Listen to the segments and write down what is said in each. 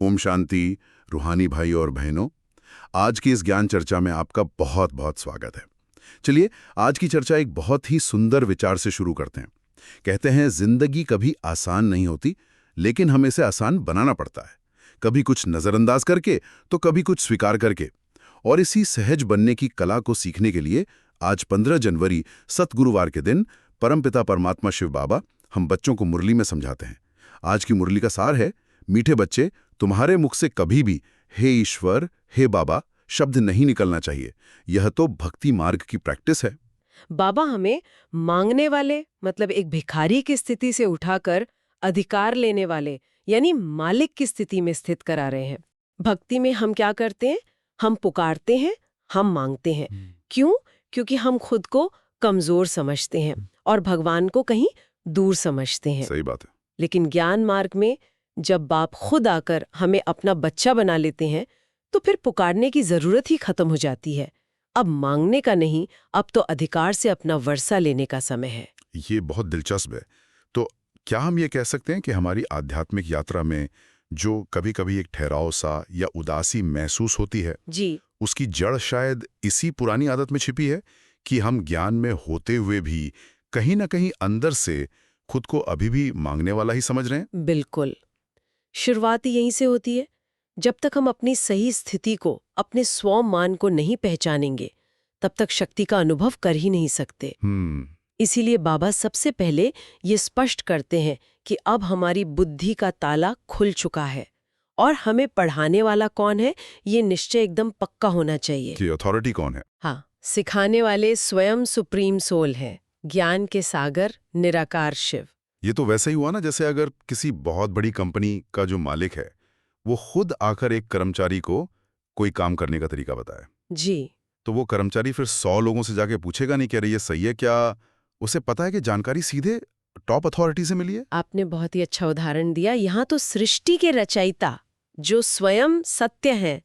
ओम शांति। रूहानी भाई और बहनों, आज की इस ज्ञान चर्चा में आपका बहुत बहुत स्वागत है। चलिए, आज की चर्चा एक बहुत ही सुंदर विचार से शुरू करते हैं। कहते हैं जिंदगी कभी आसान नहीं होती, लेकिन हमें इसे आसान बनाना पड़ता है। कभी कुछ नजरअंदाज करके तो कभी कुछ स्वीकार करके। और इसी सहज बनने की कला को सीखने के लिए आज 15 जनवरी सतगुरुवार के दिन परमपिता परमात्मा शिव बाबा हम बच्चों को मुरली में समझाते हैं। आज की मुरली का सार है, मीठे बच्चे, तुम्हारे मुख से कभी भी हे ईश्वर, हे बाबा शब्द नहीं निकलना चाहिए। यह तो भक्ति मार्ग की प्रैक्टिस है। बाबा हमें मांगने वाले मतलब एक भिखारी की स्थिति से उठाकर अधिकार लेने वाले यानी मालिक की स्थिति में स्थित करा रहे हैं। भक्ति में हम क्या करते हैं? हम पुकारते हैं, हम मांगते हैं। क्यों? क्योंकि हम खुद को कमजोर समझते हैं और भगवान को कहीं दूर समझते हैं। सही बात है। लेकिन ज्ञान मार्ग में जब बाप खुद आकर हमें अपना बच्चा बना लेते हैं तो फिर पुकारने की जरूरत ही खत्म हो जाती है। अब मांगने का नहीं, अब तो अधिकार से अपना वर्षा लेने का समय है। ये बहुत दिलचस्प है। तो क्या हम ये कह सकते हैं कि हमारी आध्यात्मिक यात्रा में जो कभी-कभी एक ठहराव सा या उदासी महसूस होती है, जी, उसकी जड़ शायद इसी पुरानी आदत में छिपी है कि हम ज्ञान में होते हुए भी कहीं ना कहीं अंदर से खुद को अभी भी मांगने वाला ही समझ रहे हैं? बिल्कुल। शुरुआत यहीं से होती है। जब तक हम अपनी सही स्थिति को, अपने स्वमान को नहीं पहचानेंगे, तब तक शक्ति का अनुभव कर ही नहीं सकते। इसीलिए बाबा सबसे पहले ये स्पष्ट करते हैं कि अब हमारी बुद्धि का ताला खुल चुका है और हमें पढ़ाने वाला कौन है, ये निश्चय एकदम पक्का होना चाहिए। कि अथॉरिटी कौन है? हाँ, सिखाने वाले स्वयं सुप्रीम सोल हैं, ज्ञान के सागर निराकार शिव। ये तो वैसा ही हुआ ना, जैसे अगर किसी बहुत बड़ी कंपनी का जो मालिक है वो खुद आकर एक कर्मचारी को कोई काम करने का तरीका बताए, जी, तो वो कर्मचारी फिर 100 लोगों से जाके पूछेगा नहीं, कह रही ये सही है क्या? उसे पता है कि जानकारी सीधे टॉप अथॉरिटी से मिली है। आपने बहुत ही अच्छा उदाहरण दिया। यहाँ तो सृष्टि के रचयिता जो स्वयं सत्य हैं,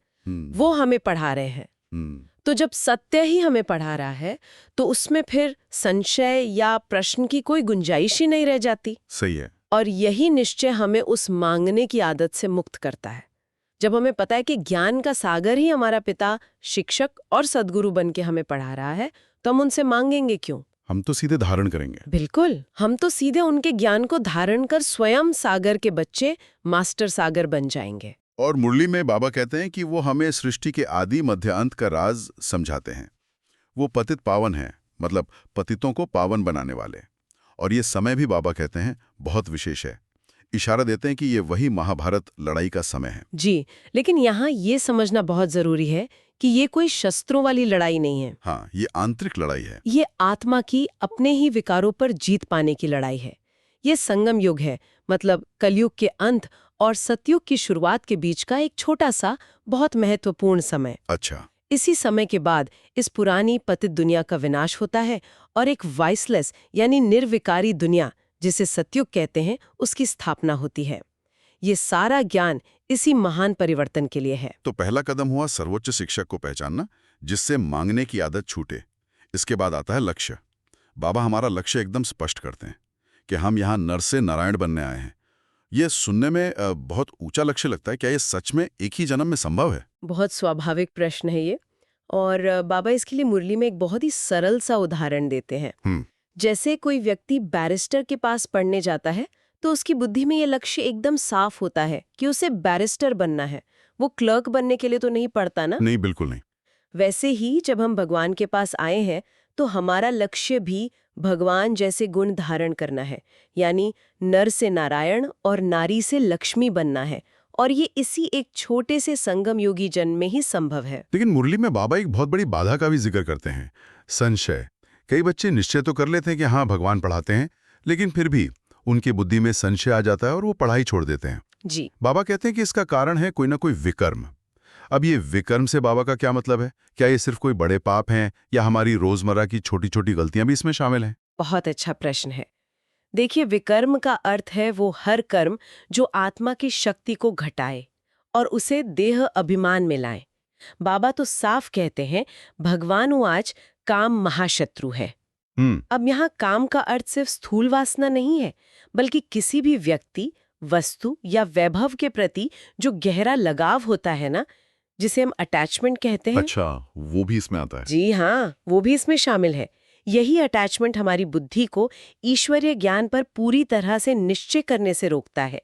वो हमें पढ़ा रहे हैं। तो जब सत्य ही हमें पढ़ा रहा है तो उसमें फिर संशय या प्रश्न की कोई गुंजाइश ही नहीं रह जाती। सही है। और यही निश्चय हमें उस मांगने की आदत से मुक्त करता है। जब हमें पता है कि ज्ञान का सागर ही हमारा पिता, शिक्षक और सद्गुरु बन के हमें पढ़ा रहा है, तो हम उनसे मांगेंगे क्यों? हम तो सीधे धारण करेंगे। बिल्कुल, हम तो सीधे उनके ज्ञान को धारण कर स्वयं सागर के बच्चे, मास्टर सागर बन जाएंगे। और मुरली में बाबा कहते हैं कि वो हमें सृष्टि के आदि मध्य अंत का राज समझाते हैं। वो पतित पावन है, मतलब पतितों को पावन बनाने वाले। और ये समय भी बाबा कहते हैं बहुत विशेष है। इशारा देते हैं कि ये वही महाभारत लड़ाई का समय है। जी, लेकिन यहाँ ये समझना बहुत जरूरी है कि ये कोई शस्त्रों वाली लड़ाई नहीं है। हाँ, ये आंतरिक लड़ाई है। ये आत्मा की अपने ही विकारों पर जीत पाने की लड़ाई है। ये संगम युग है, मतलब कलयुग के अंत और सतयुग की शुरुआत के बीच का एक छोटा सा बहुत महत्वपूर्ण समय। अच्छा। इसी समय के बाद इस पुरानी पतित दुनिया का विनाश होता है और एक वाइसलेस यानी निर्विकारी दुनिया, जिसे सतयुग कहते हैं, उसकी स्थापना होती है। ये सारा ज्ञान इसी महान परिवर्तन के लिए है। तो पहला कदम हुआ सर्वोच्च शिक्षक को पहचानना, जिससे मांगने की आदत छूटे। इसके बाद आता है लक्ष्य। बाबा हमारा लक्ष्य एकदम स्पष्ट करते हैं कि हम यहाँ नर से नारायण बनने आए हैं। ये सुनने में बहुत ऊंचा लक्ष्य लगता है। क्या ये सच में एक ही जन्म में संभव है? बहुत स्वाभाविक प्रश्न है ये। और बाबा इसके लिए मुरली में एक बहुत ही सरल सा उदाहरण देते हैं। जैसे कोई व्यक्ति बैरिस्टर के पास पढ़ने जाता है तो उसकी बुद्धि में ये लक्ष्य एकदम साफ होता है कि उसे बैरिस्टर बनना है। वो क्लर्क बनने के लिए तो नहीं पढ़ता ना। नहीं, बिल्कुल नहीं। वैसे ही जब हम भगवान के पास आए हैं तो हमारा लक्ष्य भी भगवान जैसे गुण धारण करना है, यानी नर से नारायण और नारी से लक्ष्मी बनना है। और ये इसी एक छोटे से संगम योगी जन्म में ही संभव है। लेकिन मुरली में बाबा एक बहुत बड़ी बाधा का भी जिक्र करते हैं, संशय। कई बच्चे निश्चय तो कर लेते हैं कि हाँ भगवान पढ़ाते हैं, लेकिन फिर भी उनकी बुद्धि में संशय आ जाता है और वो पढ़ाई छोड़ देते हैं। जी, बाबा कहते हैं कि इसका कारण है कोई ना कोई विकर्म। अब ये विकर्म से बाबा का क्या मतलब है? क्या ये सिर्फ कोई बड़े पाप हैं या हमारी रोजमर्रा की छोटी छोटी गलतियां भी इसमें शामिल हैं? बहुत अच्छा प्रश्न है। देखिए, विकर्म का अर्थ है वो हर कर्म जो आत्मा की शक्ति को घटाए और उसे देह अभिमान में लाए। बाबा तो साफ कहते हैं, भगवान आज काम महाशत्रु है। अब यहाँ काम का अर्थ सिर्फ स्थूल वासना नहीं है, बल्कि किसी भी व्यक्ति, वस्तु या वैभव के प्रति जो गहरा लगाव होता है ना, जिसे हम अटैचमेंट कहते हैं। अच्छा, वो भी इसमें आता है। जी हाँ, वो भी इसमें शामिल है। यही अटैचमेंट हमारी बुद्धि को ईश्वरीय ज्ञान पर पूरी तरह से निश्चय करने से रोकता है।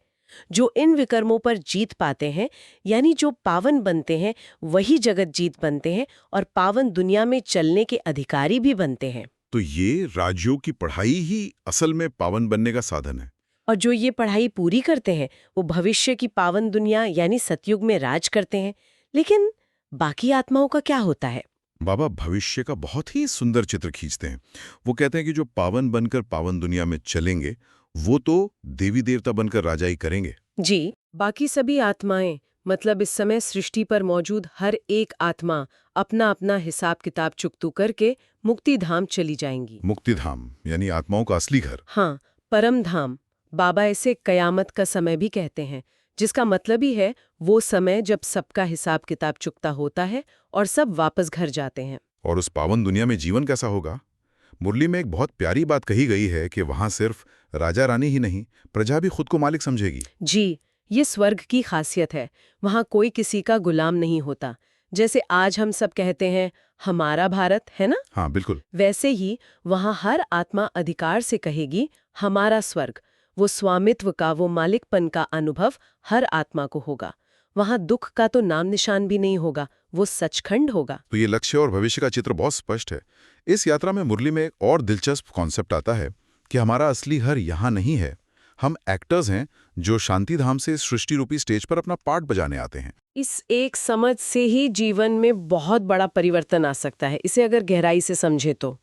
जो इन विकर्मों पर जीत पाते हैं, यानी जो पावन बनते हैं, वही जगत जीत बनते हैं और पावन दुनिया में चलने के अधिकारी भी बनते हैं। तो ये राजयोग की पढ़ाई ही असल में पावन बनने का साधन है। और जो ये पढ़ाई पूरी करते हैं, वो भविष्य की पावन दुनिया यानी सतयुग में राज करते हैं। लेकिन बाकी आत्माओं का क्या होता है? बाबा भविष्य का बहुत ही सुंदर चित्र खींचते हैं। वो कहते हैं कि जो पावन बनकर पावन दुनिया में चलेंगे, वो तो देवी देवता बनकर राजाई करेंगे। जी, बाकी सभी आत्माएं, मतलब इस समय सृष्टि पर मौजूद हर एक आत्मा अपना अपना हिसाब किताब चुकतू करके मुक्ति धाम चली जाएंगी। मुक्तिधाम यानी आत्माओं का असली घर। हाँ, परम धाम। बाबा इसे कयामत का समय भी कहते हैं, जिसका मतलब ही है वो समय जब सबका हिसाब किताब चुकता होता है और सब वापस घर जाते हैं। और उस पावन दुनिया में जीवन कैसा होगा? मुरली में एक बहुत प्यारी बात कही गई है कि वहां सिर्फ राजा रानी ही नहीं, प्रजा भी खुद को मालिक समझेगी। जी, ये स्वर्ग की खासियत है। वहाँ कोई किसी का गुलाम नहीं होता। जैसे आज हम सब कहते हैं हमारा भारत, है ना? हाँ, बिल्कुल। वैसे ही वहाँ हर आत्मा अधिकार से कहेगी हमारा स्वर्ग। वो स्वामित्व का, वो मालिकपन का अनुभव हर आत्मा को होगा। वहाँ दुख का तो नाम निशान भी नहीं होगा, वो सचखंड होगा। तो ये लक्ष्य और भविष्य का चित्र बहुत स्पष्ट है। इस यात्रा में मुरली में एक और दिलचस्प कॉन्सेप्ट आता है कि हमारा असली घर यहाँ नहीं है। हम एक्टर्स हैं जो शांतिधाम से सृष्टि रूपी स्टेज पर अपना पार्ट बजाने आते हैं। इस एक समझ से ही जीवन में बहुत बड़ा परिवर्तन आ सकता है, इसे अगर गहराई से समझे तो।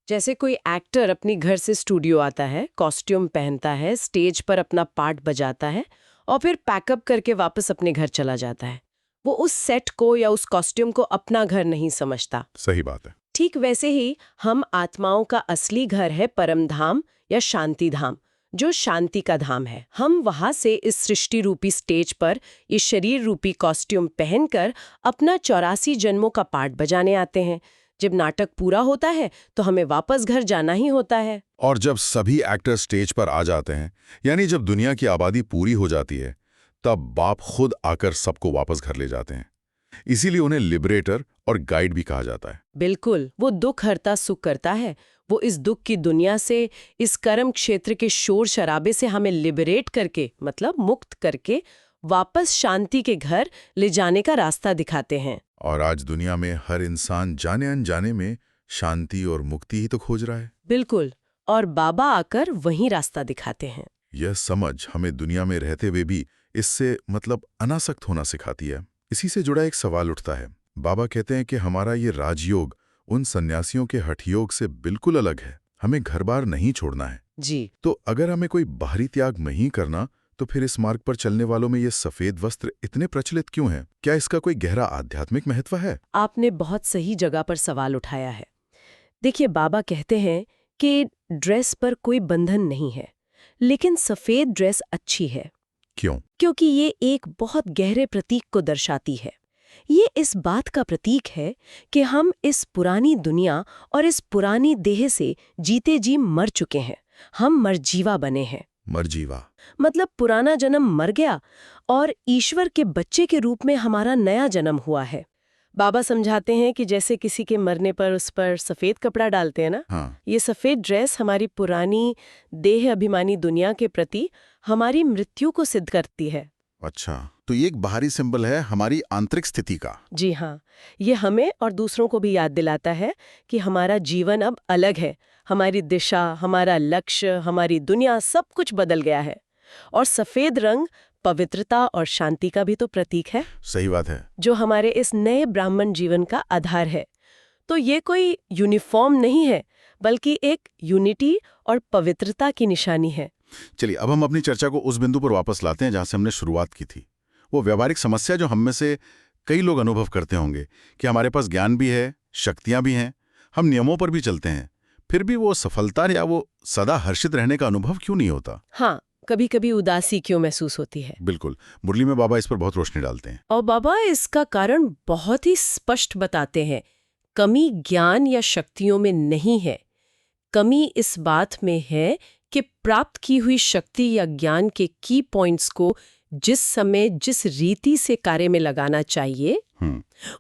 जैसे कोई एक्टर अपनी घर से स्टूडियो आता है, कॉस्ट्यूम पहनता है, स्टेज पर अपना पार्ट बजाता है और फिर पैकअप करके वापस अपने घर चला जाता है। वो उस सेट को या उस कॉस्ट्यूम को अपना घर नहीं समझता। सही बात है। ठीक वैसे ही हम आत्माओं का असली घर है परम धाम या शांति धाम, जो शांति का धाम है। हम वहां से इस सृष्टि रूपी स्टेज पर इस शरीर रूपी कॉस्ट्यूम पहनकर अपना 84 जन्मों का पार्ट बजाने आते हैं। जब नाटक पूरा होता है तो हमें वापस घर जाना ही होता है। और जब सभी एक्टर स्टेज पर आ जाते हैं, यानी जब दुनिया की आबादी पूरी हो जाती है, तब बाप खुद आकर सबको वापस घर ले जाते हैं। इसीलिए उन्हें लिबरेटर और गाइड भी कहा जाता है। बिल्कुल, वो दुख हरता सुख करता है। वो इस दुख की दुनिया से, इस कर्म क्षेत्र के शोर शराबे से हमें लिबरेट करके, मतलब मुक्त करके, वापस शांति के घर ले जाने का रास्ता दिखाते हैं। और आज दुनिया में हर इंसान जाने अनजाने में शांति और मुक्ति ही तो खोज रहा है। बिल्कुल, और बाबा आकर वही रास्ता दिखाते हैं। यह समझ हमें दुनिया में रहते हुए भी इससे मतलब अनासक्त होना सिखाती है। इसी से जुड़ा एक सवाल उठता है। बाबा कहते हैं कि हमारा ये राजयोग उन सन्यासियों के हठयोग से बिल्कुल अलग है। हमें घर बार नहीं छोड़ना है। जी, तो अगर हमें कोई बाहरी त्याग नहीं करना, तो फिर इस मार्ग पर चलने वालों में ये सफेद वस्त्र इतने प्रचलित क्यों हैं? क्या इसका कोई गहरा आध्यात्मिक महत्व है? आपने बहुत सही जगह पर सवाल उठाया है। देखिए, बाबा कहते हैं कि ड्रेस पर कोई बंधन नहीं है, लेकिन सफेद ड्रेस अच्छी है। क्यों? क्योंकि ये एक बहुत गहरे प्रतीक को दर्शाती है। ये इस बात का प्रतीक है कि हम इस पुरानी दुनिया और इस पुरानी देह से जीते जी मर चुके हैं। हम मरजीवा बने हैं। मरजीवा मतलब पुराना जन्म मर गया और ईश्वर के बच्चे के रूप में हमारा नया जन्म हुआ है। बाबा समझाते हैं कि जैसे किसी के मरने पर उस पर सफेद कपड़ा डालते हैं ना, हाँ। ये सफेद ड्रेस हमारी पुरानी देह अभिमानी दुनिया के प्रति हमारी मृत्यु को सिद्ध करती है। अच्छा, तो ये एक बाहरी सिंबल है हमारी आंतरिक स्थिति का। जी हाँ, ये हमें और दूसरों को भी याद दिलाता है कि हमारा जीवन अब अलग है। हमारी दिशा, हमारा लक्ष्य, हमारी दुनिया, सब कुछ बदल गया है। और सफेद रंग पवित्रता और शांति का भी तो प्रतीक है। सही बात है। जो हमारे इस नए ब्राह्मण जीवन का आधार है। तो ये कोई यूनिफॉर्म नहीं है, बल्कि एक यूनिटी और पवित्रता की निशानी है। चलिए, अब हम अपनी चर्चा को उस बिंदु पर वापस लाते हैं जहां से हमने शुरुआत की थी। वो व्यवहारिक समस्या जो हम में से कई लोग अनुभव करते होंगे कि हमारे पास ज्ञान भी है, शक्तियां भी हैं, हम नियमों पर भी चलते हैं, फिर भी वो सफलता या वो सदा हर्षित रहने का अनुभव क्यों नहीं होता? हाँ, कभी कभी उदासी क्यों महसूस होती है। बिल्कुल, मुरली में बाबा इस पर बहुत रोशनी डालते हैं। और बाबा इसका कारण बहुत ही स्पष्ट बताते हैं। कमी ज्ञान या शक्तियों में नहीं है, कमी इस बात में है कि प्राप्त की हुई शक्ति या ज्ञान के की पॉइंट्स को जिस समय जिस रीति से कार्य में लगाना चाहिए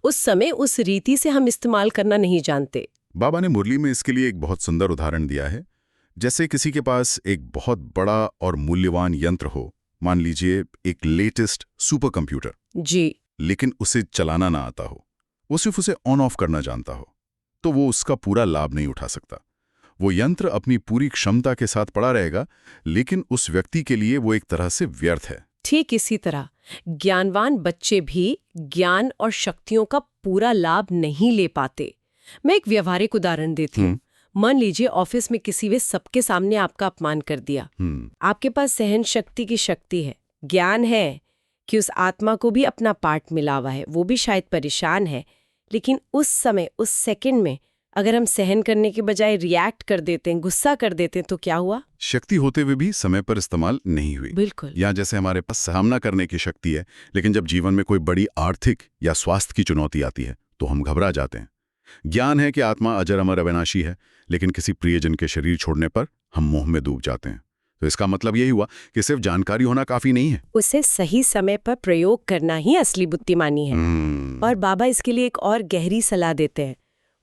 उस समय उस रीति से हम इस्तेमाल करना नहीं जानते। बाबा ने मुरली में इसके लिए एक बहुत सुंदर उदाहरण दिया है। जैसे किसी के पास एक बहुत बड़ा और मूल्यवान यंत्र हो, मान लीजिए एक लेटेस्ट सुपर कंप्यूटर, जी, लेकिन उसे चलाना ना आता हो, वो सिर्फ उसे ऑन ऑफ करना जानता हो, तो वो उसका पूरा लाभ नहीं उठा सकता। वो यंत्र अपनी पूरी क्षमता के साथ पड़ा रहेगा, लेकिन उस व्यक्ति के लिए वो एक तरह से व्यर्थ है। ठीक इसी तरह ज्ञानवान बच्चे भी ज्ञान और शक्तियों का पूरा लाभ नहीं ले पाते। मैं एक व्यवहारिक उदाहरण देती हूँ। मान लीजिए ऑफिस में किसी वे सबके सामने आपका अपमान कर दिया। आपके पास सहन शक्ति की शक्ति है, ज्ञान है कि उस आत्मा को भी अपना पार्ट मिला हुआ है, वो भी शायद परेशान है, लेकिन उस समय उस सेकंड में अगर हम सहन करने के बजाय रिएक्ट कर देते हैं, गुस्सा कर देते हैं, तो क्या हुआ? शक्ति होते हुए भी समय पर इस्तेमाल नहीं हुई। बिल्कुल। या जैसे हमारे पास सामना करने की शक्ति है, लेकिन जब जीवन में कोई बड़ी आर्थिक या स्वास्थ्य की चुनौती आती है तो हम घबरा जाते हैं। ज्ञान है कि आत्मा अजर अमर अविनाशी है, लेकिन किसी प्रियजन के शरीर छोड़ने पर हम मोह में डूब जाते हैं। तो इसका मतलब यही हुआ कि सिर्फ जानकारी होना काफी नहीं है, उसे सही समय पर प्रयोग करना ही असली बुद्धिमानी है। और बाबा इसके लिए एक और गहरी सलाह देते हैं।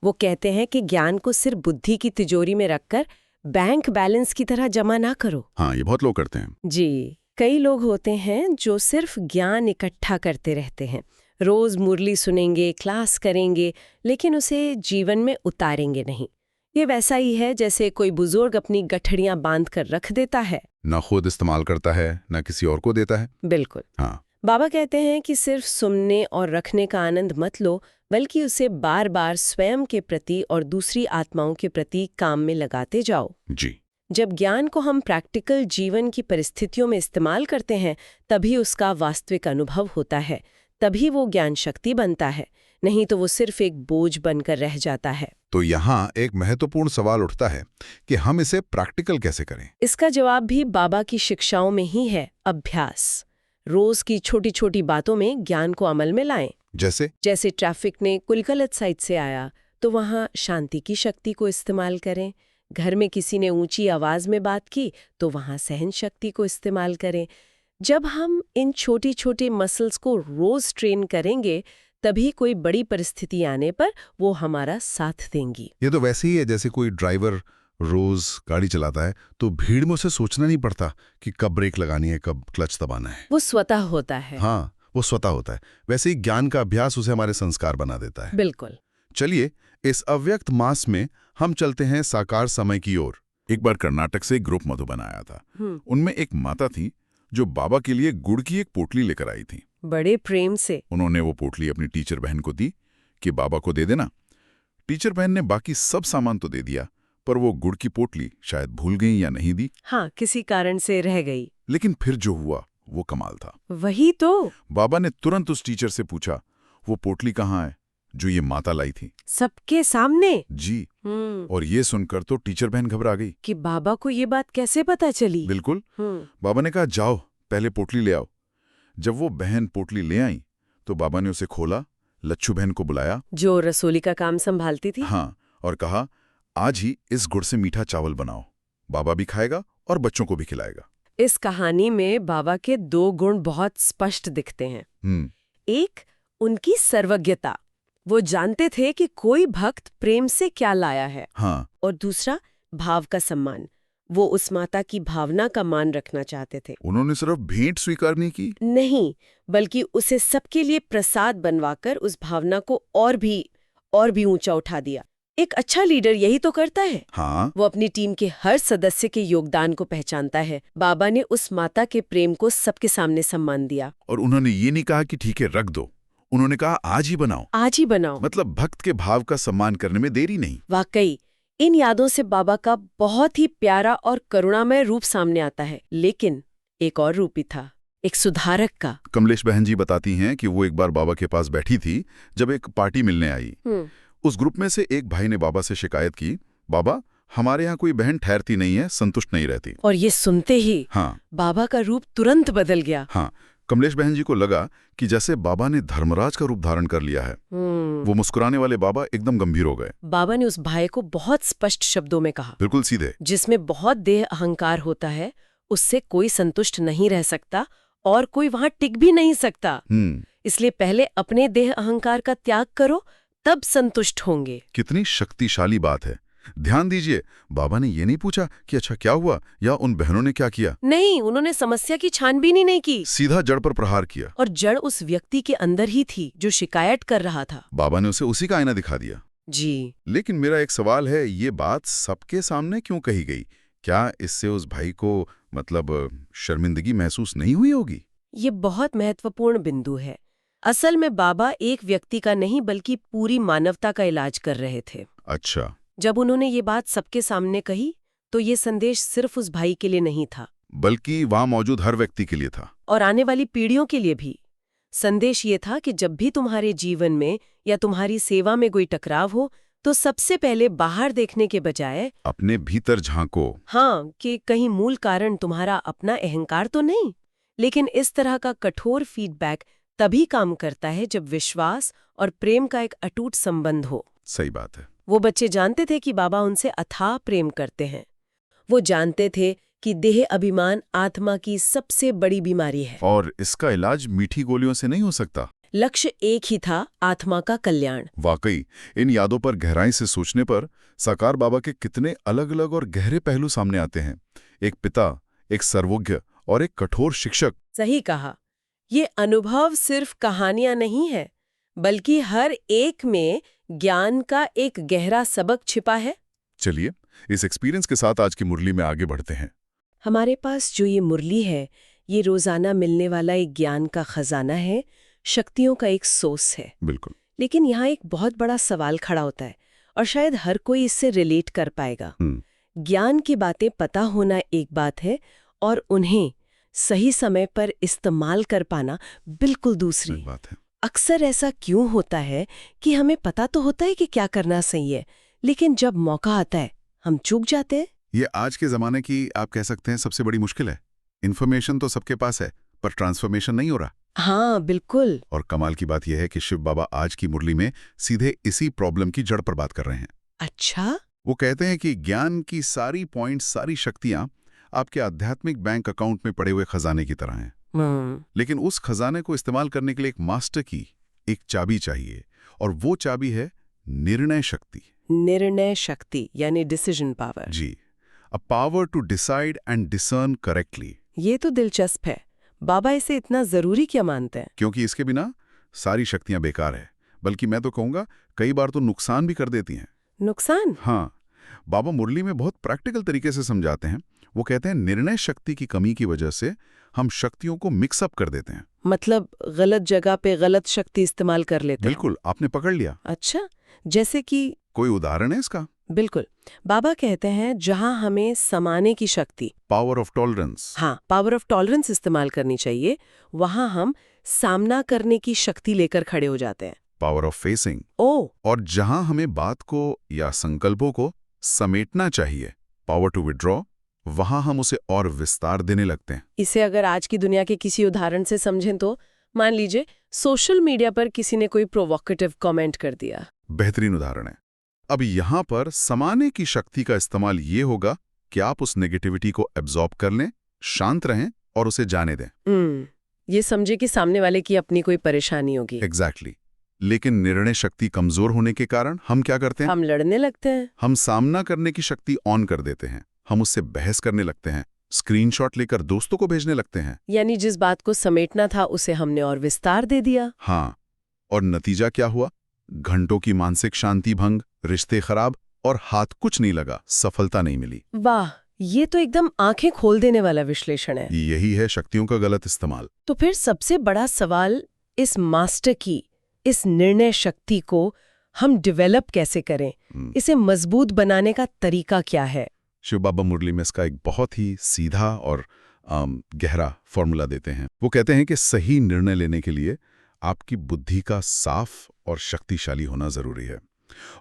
वो कहते हैं कि ज्ञान को सिर्फ बुद्धि की तिजोरी में रखकर बैंक बैलेंस की तरह जमा ना करो। हाँ, ये बहुत लोग करते हैं। जी, कई लोग होते हैं जो सिर्फ ज्ञान इकट्ठा करते रहते हैं, रोज मुरली सुनेंगे, क्लास करेंगे, लेकिन उसे जीवन में उतारेंगे नहीं। ये वैसा ही है जैसे कोई बुजुर्ग अपनी गठड़ियां बांध कर रख देता है, ना खुद इस्तेमाल करता है, ना किसी और को देता है। बिल्कुल। हाँ, बाबा कहते हैं कि सिर्फ सुनने और रखने का आनंद मत लो, बल्कि उसे बार बार स्वयं के प्रति और दूसरी आत्माओं के प्रति काम में लगाते जाओ। जी। जब ज्ञान को हम प्रैक्टिकल जीवन की परिस्थितियों में इस्तेमाल करते हैं, तभी उसका वास्तविक अनुभव होता है, तभी वो ज्ञान शक्ति बनता है, नहीं तो वो सिर्फ एक बोझ बनकर रह जाता है। तो यहाँ एक महत्वपूर्ण सवाल उठता है कि हम इसे प्रैक्टिकल कैसे करें। इसका जवाब भी बाबा की शिक्षाओं में ही है, अभ्यास। रोज की छोटी छोटी बातों में ज्ञान को अमल में लाएं। जैसे ट्रैफिक ने कुल गलत साइड से आया तो वहाँ शांति की शक्ति को इस्तेमाल करें। घर में किसी ने ऊंची आवाज में बात की तो वहाँ सहन शक्ति को इस्तेमाल करें। जब हम इन छोटी छोटी मसल्स को रोज ट्रेन करेंगे, तभी कोई बड़ी परिस्थिति आने पर वो हमारा साथ देंगी। ये तो वैसे ही है जैसे कोई ड्राइवर रोज गाड़ी चलाता है तो भीड़ में उसे सोचना नहीं पड़ता कि कब ब्रेक लगानी है, कब क्लच दबाना है। वो स्वतः होता है। हाँ, वो स्वतः होता है। वैसे ही ज्ञान का अभ्यास उसे हमारे संस्कार बना देता है। बिल्कुल। चलिए, इस अव्यक्त मास में हम चलते हैं साकार समय की ओर। एक बार कर्नाटक से एक ग्रुप मधुबन आया था। उनमें एक माता थी जो बाबा के लिए गुड़ की एक पोटली लेकर आई थी। बड़े प्रेम से उन्होंने वो पोटली अपनी टीचर बहन को दी कि बाबा को दे देना। टीचर बहन ने बाकी सब सामान तो दे दिया, पर वो गुड़ की पोटली शायद भूल गई या नहीं दी। हाँ, किसी कारण से रह गई। लेकिन फिर जो हुआ वो कमाल था। वही तो। बाबा ने तुरंत उस टीचर से पूछा, वो पोटली कहाँ है जो ये माता लाई थी? सबके सामने? जी। और ये सुनकर तो टीचर बहन घबरा गई कि बाबा को ये बात कैसे पता चली। बिल्कुल। बाबा ने कहा, जाओ पहले पोटली ले आओ। जब वो बहन पोटली ले आई तो बाबा ने उसे खोला, लच्छू बहन को बुलाया जो रसोली का काम संभालती थी। हाँ, और कहा, आज ही इस गुड़ से मीठा चावल बनाओ, बाबा भी खाएगा और बच्चों को भी खिलाएगा। इस कहानी में बाबा के दो गुण बहुत स्पष्ट दिखते हैं। एक, उनकी सर्वज्ञता, वो जानते थे कि कोई भक्त प्रेम से क्या लाया है। हाँ। और दूसरा, भाव का सम्मान, वो उस माता की भावना का मान रखना चाहते थे। उन्होंने सिर्फ भेंट स्वीकार नहीं की, नहीं, बल्कि उसे सबके लिए प्रसाद बनवाकर उस भावना को और भी ऊंचा उठा दिया। एक अच्छा लीडर यही तो करता है। हाँ। वो अपनी टीम के हर सदस्य के योगदान को पहचानता है। बाबा ने उस माता के प्रेम को सबके सामने सम्मान दिया। और उन्होंने ये नहीं कहा कि ठीक है रख दो, उन्होंने कहा आज ही बनाओ। आज ही बनाओ। मतलब भक्त के भाव का सम्मान करने में देरी नहीं। वाकई इन यादों से बाबा का बहुत ही प्यारा और करुणामय रूप सामने आता है। लेकिन एक और रूप भी था, एक सुधारक का। कमलेश बहन जी बताती हैं कि वो एक बार बाबा के पास बैठी थी जब एक पार्टी मिलने आई। उस ग्रुप में से एक भाई ने बाबा से शिकायत की, बाबा हमारे यहाँ कोई बहन ठहरती नहीं है, संतुष्ट नहीं रहती। और ये सुनते ही हाँ, बाबा का रूप तुरंत बदल गया। हाँ, कमलेश बहन जी को लगा कि जैसे बाबा ने धर्मराज का रूप धारण कर लिया है। वो मुस्कुराने वाले बाबा एकदम गंभीर हो गए। बाबा ने उस भाई को बहुत स्पष्ट शब्दों में कहा, बिल्कुल सीधे। जिसमें बहुत देह अहंकार होता है, उससे कोई संतुष्ट नहीं रह सकता और कोई वहां टिक भी नहीं सकता। इसलिए पहले अपने देह अहंकार का त्याग करो, तब संतुष्ट होंगे। कितनी शक्तिशाली बात है। ध्यान दीजिए, बाबा ने ये नहीं पूछा कि अच्छा क्या हुआ या उन बहनों ने क्या किया। नहीं, उन्होंने समस्या की छानबीन ही नहीं की। सीधा जड़ पर प्रहार किया। और जड़ उस व्यक्ति के अंदर ही थी जो शिकायत कर रहा था। बाबा ने उसे उसी का आईना दिखा दिया। जी, लेकिन मेरा एक सवाल है, ये बात सबके सामने क्यों कही गई? क्या इससे उस भाई को शर्मिंदगी महसूस नहीं हुई होगी? ये बहुत महत्वपूर्ण बिंदु है। असल में बाबा एक व्यक्ति का नहीं बल्कि पूरी मानवता का इलाज कर रहे थे। अच्छा। जब उन्होंने ये बात सबके सामने कही तो ये संदेश सिर्फ उस भाई के लिए नहीं था, बल्कि वहां मौजूद हर व्यक्ति के लिए था और आने वाली पीढ़ियों के लिए भी। संदेश ये था कि जब भी तुम्हारे जीवन में या तुम्हारी सेवा में कोई टकराव हो तो सबसे पहले बाहर देखने के बजाय अपने भीतर झांको। हाँ, कि कहीं मूल कारण तुम्हारा अपना अहंकार तो नहीं। लेकिन इस तरह का कठोर फीडबैक तभी काम करता है जब विश्वास और प्रेम का एक अटूट संबंध हो। सही बात है। वो बच्चे जानते थे कि बाबा उनसे अथाह प्रेम करते हैं। वो जानते थे कि देह अभिमान आत्मा की सबसे बड़ी बीमारी है और इसका इलाज मीठी गोलियों से नहीं हो सकता। लक्ष्य एक ही था, आत्मा का कल्याण। वाकई इन यादों पर गहराई से सोचने पर साकार बाबा के कितने अलग अलग और गहरे पहलू सामने आते हैं। एक पिता, एक सर्वज्ञ और एक कठोर शिक्षक। सही कहा। ये अनुभव सिर्फ कहानियां नहीं है, बल्कि हर एक में ज्ञान का एक गहरा सबक छिपा है। चलिए इस एक्सपीरियंस के साथ आज की मुरली में आगे बढ़ते हैं। हमारे पास जो ये मुरली है, ये रोजाना मिलने वाला एक ज्ञान का खजाना है, शक्तियों का एक सोर्स है। बिल्कुल। लेकिन यहाँ एक बहुत बड़ा सवाल खड़ा होता है और शायद हर कोई इससे रिलेट कर पाएगा। ज्ञान की बातें पता होना एक बात है और उन्हें सही समय पर इस्तेमाल कर पाना बिल्कुल दूसरी बात है। अक्सर ऐसा क्यों होता है कि हमें पता तो होता है कि क्या करना सही है, लेकिन जब मौका आता है हम चूक जाते हैं। ये आज के ज़माने की आप कह सकते हैं सबसे बड़ी मुश्किल है। इन्फॉर्मेशन तो सबके पास है पर ट्रांसफॉर्मेशन नहीं हो रहा। हाँ बिल्कुल। और कमाल की बात यह है कि शिव बाबा आज की मुरली में सीधे इसी प्रॉब्लम की जड़ पर बात कर रहे हैं। अच्छा। वो कहते हैं कि ज्ञान की सारी पॉइंट्स, सारी शक्तियां आपके आध्यात्मिक बैंक अकाउंट में पड़े हुए खजाने की तरह हैं। लेकिन उस खजाने को इस्तेमाल करने के लिए एक मास्टर की, एक चाबी चाहिए, और वो चाबी है निर्णय शक्ति। निर्णय शक्ति यानी डिसीजन पावर। जी, a power to decide and discern correctly. ये तो दिलचस्प है। बाबा इसे इतना जरूरी क्या मानते हैं? क्योंकि इसके बिना सारी शक्तियां बेकार है, बल्कि मैं तो कहूंगा कई बार तो नुकसान भी कर देती हैं। नुकसान? हाँ, बाबा मुरली में बहुत प्रैक्टिकल तरीके से समझाते हैं। वो कहते हैं निर्णय शक्ति की कमी की वजह से हम शक्तियों को मिक्सअप कर देते हैं। मतलब गलत जगह पे गलत शक्ति इस्तेमाल कर लेते हैं। बिल्कुल, आपने पकड़ लिया। अच्छा, जैसे कि कोई उदाहरण है इसका? बिल्कुल। बाबा कहते हैं जहां हमें समाने की शक्ति, पावर ऑफ टॉलरेंस, हाँ, पावर ऑफ टॉलरेंस इस्तेमाल करनी चाहिए, वहां हम सामना करने की शक्ति लेकर खड़े हो जाते हैं, पावर ऑफ फेसिंग। और जहां हमें बात को या संकल्पों को समेटना चाहिए, पावर टू विड्रॉ, वहां हम उसे और विस्तार देने लगते हैं। इसे अगर आज की दुनिया के किसी उदाहरण से समझें तो मान लीजिए सोशल मीडिया पर किसी ने कोई प्रोवोकेटिव कमेंट कर दिया। बेहतरीन उदाहरण है। अब यहां पर समाने की शक्ति का इस्तेमाल ये होगा कि आप उस नेगेटिविटी को एब्जॉर्ब कर लें, शांत रहें और उसे जाने दें। ये समझे कि सामने वाले की अपनी कोई परेशानी होगी। एग्जैक्टली। लेकिन निर्णय शक्ति कमजोर होने के कारण हम क्या करते हैं? हम लड़ने लगते हैं। हम सामना करने की शक्ति ऑन कर देते हैं। हम उससे बहस करने लगते हैं, स्क्रीनशॉट लेकर दोस्तों को भेजने लगते हैं। यानी जिस बात को समेटना था उसे हमने और विस्तार दे दिया। हाँ, और नतीजा क्या हुआ? घंटों की मानसिक शांति भंग, रिश्ते खराब और हाथ कुछ नहीं लगा, सफलता नहीं मिली। वाह, ये तो एकदम आंखें खोल देने वाला विश्लेषण है। यही है शक्तियों का गलत इस्तेमाल। तो फिर सबसे बड़ा सवाल, इस मास्टर की, इस निर्णय शक्ति को हम डेवलप कैसे करें? इसे मजबूत बनाने का तरीका क्या है? शिव बाबा मुरली में इसका एक बहुत ही सीधा और गहरा फॉर्मूला देते हैं। वो कहते हैं कि सही निर्णय लेने के लिए आपकी बुद्धि का साफ और शक्तिशाली होना जरूरी है।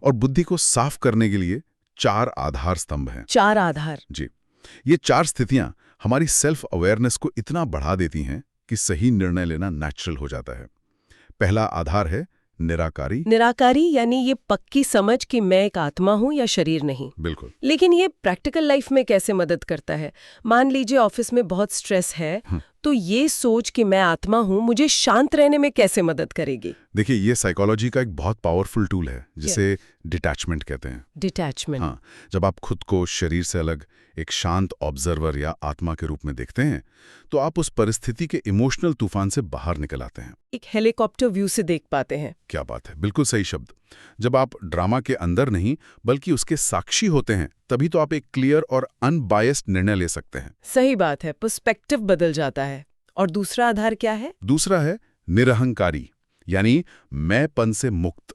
और बुद्धि को साफ करने के लिए 4 आधार स्तंभ हैं। 4 आधार? जी, ये 4 स्थितियां हमारी सेल्फ अवेयरनेस को इतना बढ़ा देती हैं कि सही निर्णय लेना नेचुरल हो जाता है। पहला आधार है निराकारी। निराकारी यानी ये पक्की समझ कि मैं एक आत्मा हूं या शरीर नहीं। बिल्कुल। लेकिन ये प्रैक्टिकल लाइफ में कैसे मदद करता है? मान लीजिए ऑफिस में बहुत स्ट्रेस है, तो ये सोच कि मैं आत्मा हूं मुझे शांत रहने में कैसे मदद करेगी? देखिए, ये साइकोलॉजी का एक बहुत पावरफुल टूल है जिसे डिटैचमेंट कहते हैं। डिटैचमेंट। हाँ, जब आप खुद को शरीर से अलग एक शांत ऑब्जर्वर या आत्मा के रूप में देखते हैं, तो आप उस परिस्थिति के इमोशनल तूफान से बाहर निकल आते हैं। एक हेलीकॉप्टर व्यू से देख पाते हैं। क्या बात है, बिल्कुल सही शब्द। जब आप ड्रामा के अंदर नहीं बल्कि उसके साक्षी होते हैं, तभी तो आप एक क्लियर और अनबायस्ड निर्णय ले सकते हैं। सही बात है, पर्सपेक्टिव बदल जाता है। और दूसरा आधार क्या है? दूसरा है निरहंकारी, यानी मैंपन से मुक्त।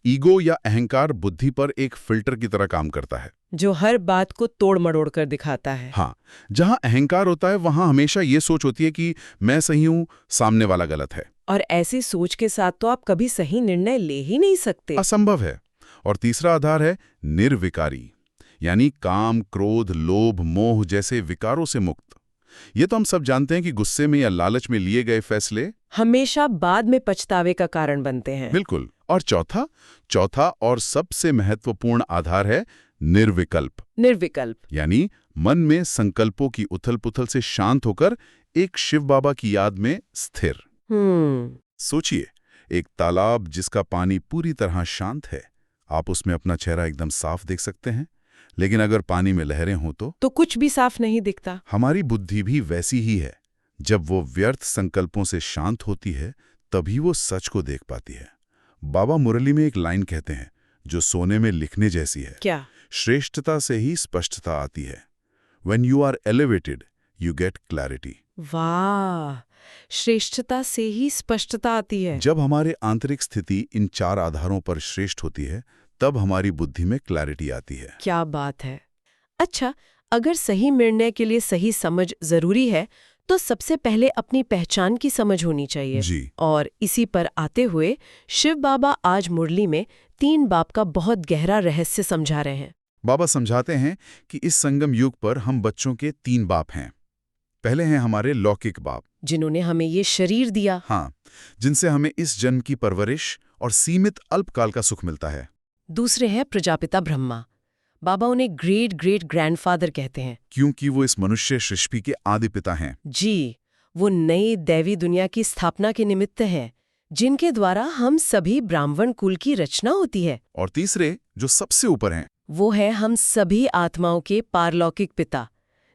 ईगो या अहंकार बुद्धि पर एक फिल्टर की तरह काम करता है, जो हर बात को तोड़ मरोड़ कर दिखाता है। हाँ, जहां अहंकार होता है वहां हमेशा ये सोच होती है कि मैं सही हूं, सामने वाला गलत है। और ऐसी सोच के साथ तो आप कभी सही निर्णय ले ही नहीं सकते। असंभव है। और तीसरा आधार है निर्विकारी, यानी काम, क्रोध, लोभ, मोह जैसे विकारों से मुक्त। ये तो हम सब जानते हैं कि गुस्से में या लालच में लिए गए फैसले हमेशा बाद में पछतावे का कारण बनते हैं। बिल्कुल। और चौथा और सबसे महत्वपूर्ण आधार है निर्विकल्प। निर्विकल्प यानी मन में संकल्पों की उथल-पुथल से शांत होकर एक शिव बाबा की याद में स्थिर। सोचिए, एक तालाब जिसका पानी पूरी तरह शांत है, आप उसमें अपना चेहरा एकदम साफ देख सकते हैं, लेकिन अगर पानी में लहरें हों तो कुछ भी साफ नहीं दिखता। हमारी बुद्धि भी वैसी ही है। जब वो व्यर्थ संकल्पों से शांत होती है, तभी वो सच को देख पाती है। बाबा मुरली में एक लाइन कहते हैं जो सोने में लिखने जैसी है। क्या? श्रेष्ठता से ही स्पष्टता आती है। When you are elevated, you get clarity. वाह, श्रेष्ठता से ही स्पष्टता आती है। जब हमारे आंतरिक स्थिति इन 4 आधारों पर श्रेष्ठ होती है, तब हमारी बुद्धि में क्लैरिटी आती है। क्या बात है। अच्छा, अगर सही निर्णय के लिए सही समझ जरूरी है, तो सबसे पहले अपनी पहचान की समझ होनी चाहिए। जी। और इसी पर आते हुए शिव बाबा आज मुरली में 3 बाप का बहुत गहरा रहस्य समझा रहे हैं। बाबा समझाते हैं कि इस संगम युग पर हम बच्चों के 3 बाप हैं। पहले हैं हमारे लौकिक बाप, जिन्होंने हमें ये शरीर दिया। हाँ, जिनसे हमें इस जन्म की परवरिश और सीमित अल्पकाल का सुख मिलता है। दूसरे हैं प्रजापिता ब्रह्मा। बाबा उन्हें ग्रेट ग्रेट ग्रैंडफादर कहते हैं, क्योंकि वो इस मनुष्य सृष्टि के आदि पिता हैं। जी, वो नई दैवी दुनिया की स्थापना के निमित्त हैं, जिनके द्वारा हम सभी ब्राह्मण कुल की रचना होती है। और तीसरे, जो सबसे ऊपर हैं, वो है हम सभी आत्माओं के पारलौकिक पिता,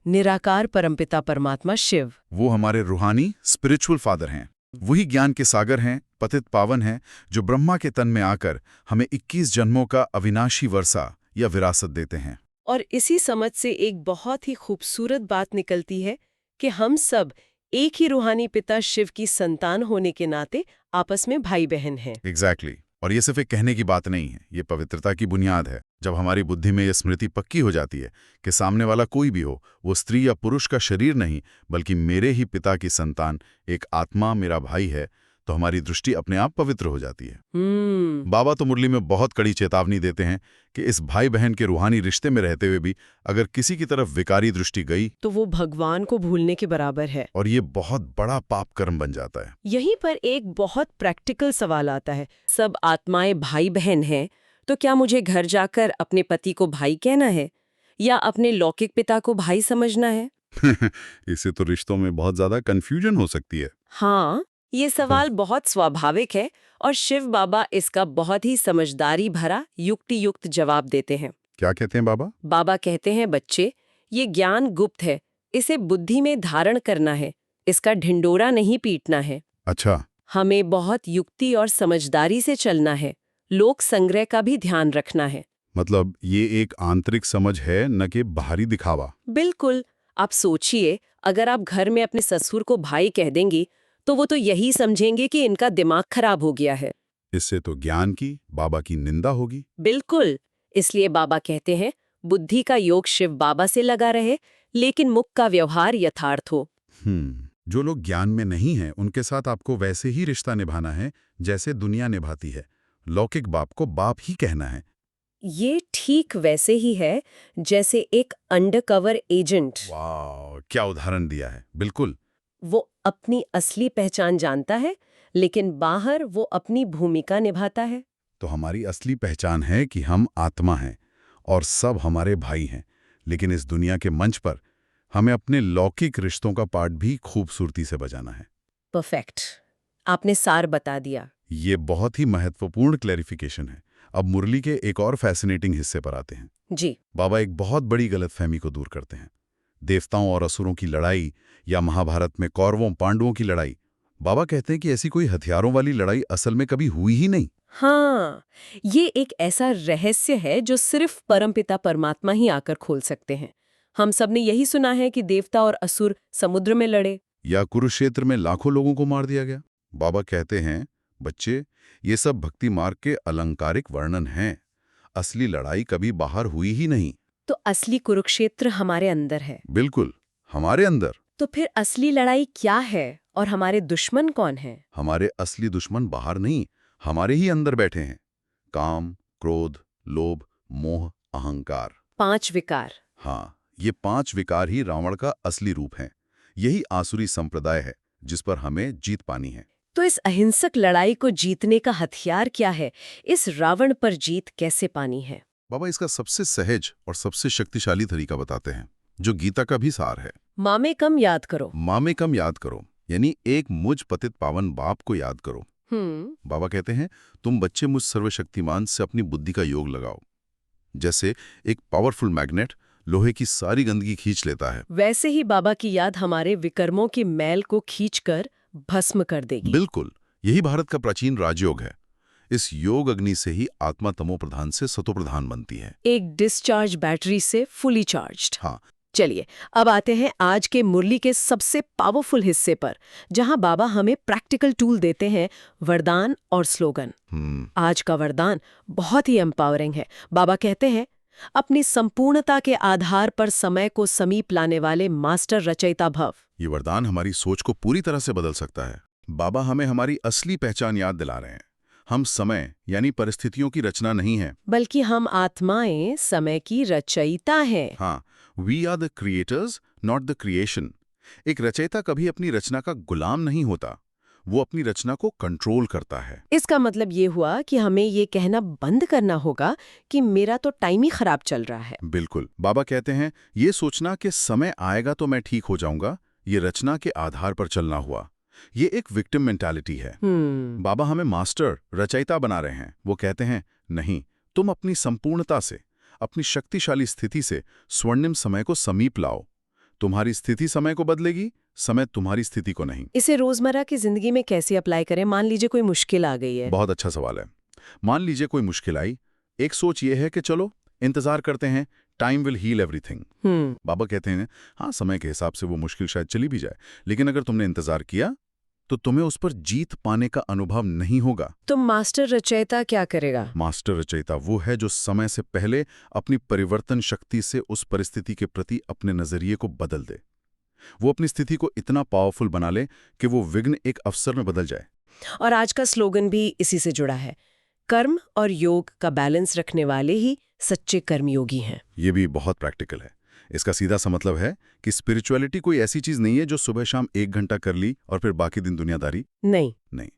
निराकार परमपिता परमात्मा शिव। वो हमारे रूहानी स्पिरिचुअल फादर हैं। वही ज्ञान के सागर हैं, पतित पावन हैं, जो ब्रह्मा के तन में आकर हमें 21 जन्मों का अविनाशी वर्षा या विरासत देते हैं। और इसी समझ से एक बहुत ही खूबसूरत बात निकलती है कि हम सब एक ही रूहानी पिता शिव की संतान होने के नाते आपस में भाई बहन हैं। एग्जैक्टली। और ये सिर्फ एक कहने की बात नहीं है, ये पवित्रता की बुनियाद है। जब हमारी बुद्धि में ये स्मृति पक्की हो जाती है कि सामने वाला कोई भी हो, वो स्त्री या पुरुष का शरीर नहीं बल्कि मेरे ही पिता की संतान, एक आत्मा मेरा भाई है, तो हमारी दृष्टि अपने आप पवित्र हो जाती है। बाबा तो मुरली में बहुत कड़ी चेतावनी देते हैं कि इस भाई बहन के रूहानी रिश्ते में रहते हुए भी अगर किसी की तरफ विकारी दृष्टि गई तो वो भगवान को भूलने के बराबर है। और ये बहुत बड़ा पाप कर्म बन जाता है। यहीं पर एक बहुत प्रैक्टिकल सवाल आता है। सब आत्माएं भाई बहन हैं, तो क्या मुझे घर जाकर अपने पति को भाई कहना है या अपने लौकिक पिता को भाई समझना है? इससे तो रिश्तों में बहुत ज्यादा कंफ्यूजन हो सकती है। हाँ, ये सवाल बहुत स्वाभाविक है और शिव बाबा इसका बहुत ही समझदारी भरा युक्ति युक्त जवाब देते हैं। क्या कहते हैं बाबा? बाबा कहते हैं, बच्चे, ये ज्ञान गुप्त है, इसे बुद्धि में धारण करना है, इसका ढिंडोरा नहीं पीटना है। अच्छा। हमें बहुत युक्ति और समझदारी से चलना है, लोक संग्रह का भी ध्यान रखना है। मतलब ये एक आंतरिक समझ है, न कि बाहरी दिखावा। बिल्कुल। आप सोचिए, अगर आप घर में अपने ससुर को भाई कह देंगी तो वो तो यही समझेंगे कि इनका दिमाग खराब हो गया है। इससे तो ज्ञान की, बाबा की निंदा होगी। बिल्कुल। इसलिए बाबा कहते हैं, बुद्धि का योग शिव बाबा से लगा रहे, लेकिन मुख का व्यवहार यथार्थ हो। जो लोग ज्ञान में नहीं हैं, उनके साथ आपको वैसे ही रिश्ता निभाना है जैसे दुनिया निभाती है। लौकिक बाप को बाप ही कहना है। ये ठीक वैसे ही है जैसे एक अंडरकवर एजेंट। वाह, क्या उदाहरण दिया है। बिल्कुल। वो अपनी असली पहचान जानता है, लेकिन बाहर वो अपनी भूमिका निभाता है। तो हमारी असली पहचान है कि हम आत्मा हैं और सब हमारे भाई हैं, लेकिन इस दुनिया के मंच पर हमें अपने लौकिक रिश्तों का पार्ट भी खूबसूरती से बजाना है। परफेक्ट, आपने सार बता दिया। ये बहुत ही महत्वपूर्ण क्लैरिफिकेशन है। अब मुरली के एक और फैसिनेटिंग हिस्से पर आते हैं। जी। बाबा एक बहुत बड़ी गलतफहमी को दूर करते हैं। देवताओं और असुरों की लड़ाई या महाभारत में कौरवों पांडवों की लड़ाई, बाबा कहते हैं कि ऐसी कोई हथियारों वाली लड़ाई असल में कभी हुई ही नहीं। हाँ, ये एक ऐसा रहस्य है जो सिर्फ परमपिता परमात्मा ही आकर खोल सकते हैं। हम सब ने यही सुना है कि देवता और असुर समुद्र में लड़े। या कुरुक्षेत्र में लाखों लोगों को मार दिया गया। बाबा कहते हैं, बच्चे, ये सब भक्ति मार्ग के अलंकारिक वर्णन हैं। असली लड़ाई कभी बाहर हुई ही नहीं। तो असली कुरुक्षेत्र हमारे अंदर है। बिल्कुल, हमारे अंदर। तो फिर असली लड़ाई क्या है और हमारे दुश्मन कौन हैं? हमारे असली दुश्मन बाहर नहीं, हमारे ही अंदर बैठे हैं। काम, क्रोध, लोभ, मोह, अहंकार। 5 विकार। हाँ, ये 5 विकार ही रावण का असली रूप हैं। यही आसुरी संप्रदाय है जिस पर हमें जीत पानी है। तो इस अहिंसक लड़ाई को जीतने का हथियार क्या है? इस रावण पर जीत कैसे पानी है? बाबा इसका सबसे सहज और सबसे शक्तिशाली तरीका बताते हैं, जो गीता का भी सार है। माँ में कम याद करो। माँ में कम याद करो, यानी एक मुझ पतित पावन बाप को याद करो। बाबा कहते हैं, तुम बच्चे मुझ सर्वशक्तिमान से अपनी बुद्धि का योग लगाओ। जैसे एक पावरफुल मैग्नेट लोहे की सारी गंदगी खींच लेता है, वैसे ही बाबा की याद हमारे विकर्मों की मैल को खींचकर भस्म कर देगी। बिल्कुल, यही भारत का प्राचीन राजयोग है। इस योग अग्नि से ही आत्मा तमो प्रधान से सतो प्रधान बनती है। एक डिस्चार्ज बैटरी से फुली चार्ज्ड। हाँ। चलिए, अब आते हैं आज के मुरली के सबसे पावरफुल हिस्से पर, जहां बाबा हमें प्रैक्टिकल टूल देते हैं, वरदान और स्लोगन। आज का वरदान बहुत ही एम्पावरिंग है। बाबा कहते हैं, अपनी संपूर्णता के आधार पर समय को समीप लाने वाले मास्टर रचयिता भव। ये वरदान हमारी सोच को पूरी तरह से बदल सकता है। बाबा हमें हमारी असली पहचान याद दिला रहे हैं। हम समय यानी परिस्थितियों की रचना नहीं है, बल्कि हम आत्माएं समय की रचयिता हैं। हाँ, we are the creators not the creation. एक रचयिता कभी अपनी रचना का गुलाम नहीं होता, वो अपनी रचना को कंट्रोल करता है। इसका मतलब ये हुआ कि हमें ये कहना बंद करना होगा कि मेरा तो टाइम ही खराब चल रहा है। बिल्कुल, बाबा कहते हैं, ये सोचना कि समय आएगा तो मैं ठीक हो जाऊंगा, ये रचना के आधार पर चलना हुआ। ये एक विक्टिम मेंटालिटी है। बाबा हमें मास्टर रचयिता बना रहे हैं। वो कहते हैं, नहीं, तुम अपनी संपूर्णता से, अपनी शक्तिशाली स्थिति से स्वर्णिम समय को समीप लाओ। तुम्हारी स्थिति समय को बदलेगी, समय तुम्हारी स्थिति को नहीं। इसे रोजमर्रा की जिंदगी में कैसे अप्लाई करें? मान लीजिए कोई मुश्किल आ गई है। बहुत अच्छा सवाल है। मान लीजिए कोई मुश्किल आई, एक सोच ये है कि चलो इंतजार करते हैं, टाइम विल हील एवरीथिंग। बाबा कहते हैं, हाँ, समय के हिसाब से वो मुश्किल शायद चली भी जाए, लेकिन अगर तुमने इंतजार किया तो तुम्हें उस पर जीत पाने का अनुभव नहीं होगा। तो मास्टर रचयिता क्या करेगा? मास्टर रचयिता वो है जो समय से पहले अपनी परिवर्तन शक्ति से उस परिस्थिति के प्रति अपने नजरिए को बदल दे। वो अपनी स्थिति को इतना पावरफुल बना ले कि वो विघ्न एक अवसर में बदल जाए। और आज का स्लोगन भी इसी से जुड़ा है, कर्म और योग का बैलेंस रखने वाले ही सच्चे कर्मयोगी हैं। ये भी बहुत प्रैक्टिकल है। इसका सीधा सा मतलब है कि स्पिरिचुअलिटी कोई ऐसी चीज नहीं है जो सुबह शाम 1 घंटा कर ली और फिर बाकी दिन दुनियादारी। नहीं।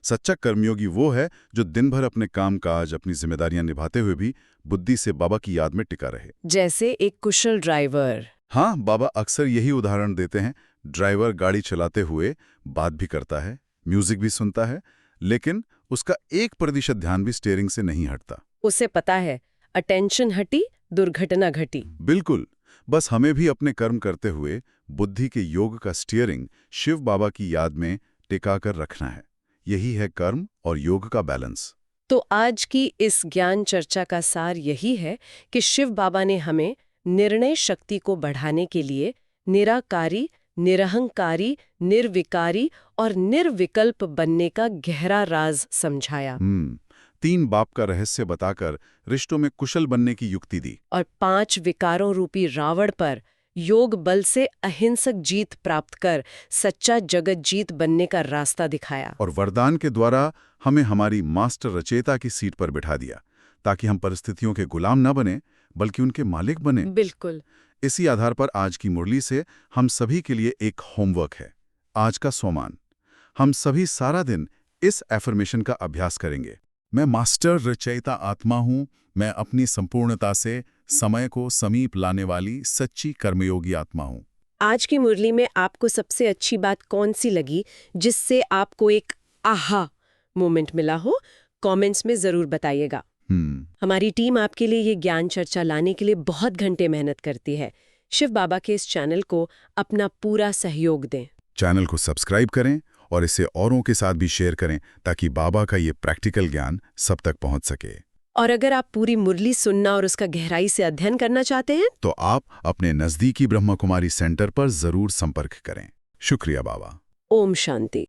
सच्चा कर्मयोगी वो है जो दिन भर अपने काम काज, अपनी जिम्मेदारियां निभाते हुए भी बुद्धि से बाबा की याद में टिका रहे। जैसे एक कुशल ड्राइवर। हाँ, बाबा अक्सर यही उदाहरण देते हैं। ड्राइवर गाड़ी चलाते हुए बात भी करता है, म्यूजिक भी सुनता है, लेकिन उसका 1% ध्यान भी स्टीयरिंग से नहीं हटता। उसे पता है, अटेंशन हटी, दुर्घटना घटी। बिल्कुल। बस हमें भी अपने कर्म करते हुए बुद्धि के योग का स्टीयरिंग शिव बाबा की याद में टिका कर रखना है। यही है कर्म और योग का बैलेंस। तो आज की इस ज्ञान चर्चा का सार यही है कि शिव बाबा ने हमें निर्णय शक्ति को बढ़ाने के लिए निराकारी, निरहंकारी, निर्विकारी और निर्विकल्प बनने का गहरा राज समझाया। 3 बाप का रहस्य बताकर रिश्तों में कुशल बनने की युक्ति दी और 5 विकारों रूपी रावण पर योग बल से अहिंसक जीत प्राप्त कर सच्चा जगत जीत बनने का रास्ता दिखाया। और वरदान के द्वारा हमें हमारी मास्टर रचयिता की सीट पर बिठा दिया, ताकि हम परिस्थितियों के गुलाम न बने बल्कि उनके मालिक बने। बिल्कुल। इसी आधार पर आज की मुरली से हम सभी के लिए एक होमवर्क है। आज का सोमान। हम सभी सारा दिन इस एफर्मेशन का अभ्यास करेंगे। मैं मास्टर रचयिता आत्मा हूँ, मैं अपनी संपूर्णता से समय को समीप लाने वाली सच्ची कर्मयोगी आत्मा हूँ। आज की मुरली में आपको सबसे अच्छी बात कौन सी लगी, जिससे आपको एक आहा मोमेंट मिला हो? कमेंट्स में जरूर बताइएगा। हमारी टीम आपके लिए ये ज्ञान चर्चा लाने के लिए बहुत घंटे मेहनत करती है। शिव बाबा के इस चैनल को अपना पूरा सहयोग दें। चैनल को सब्सक्राइब करें और इसे औरों के साथ भी शेयर करें ताकि बाबा का ये प्रैक्टिकल ज्ञान सब तक पहुंच सके। और अगर आप पूरी मुरली सुनना और उसका गहराई से अध्ययन करना चाहते हैं तो आप अपने नज़दीकी ब्रह्मा कुमारी सेंटर पर जरूर संपर्क करें। शुक्रिया बाबा। ओम शांति।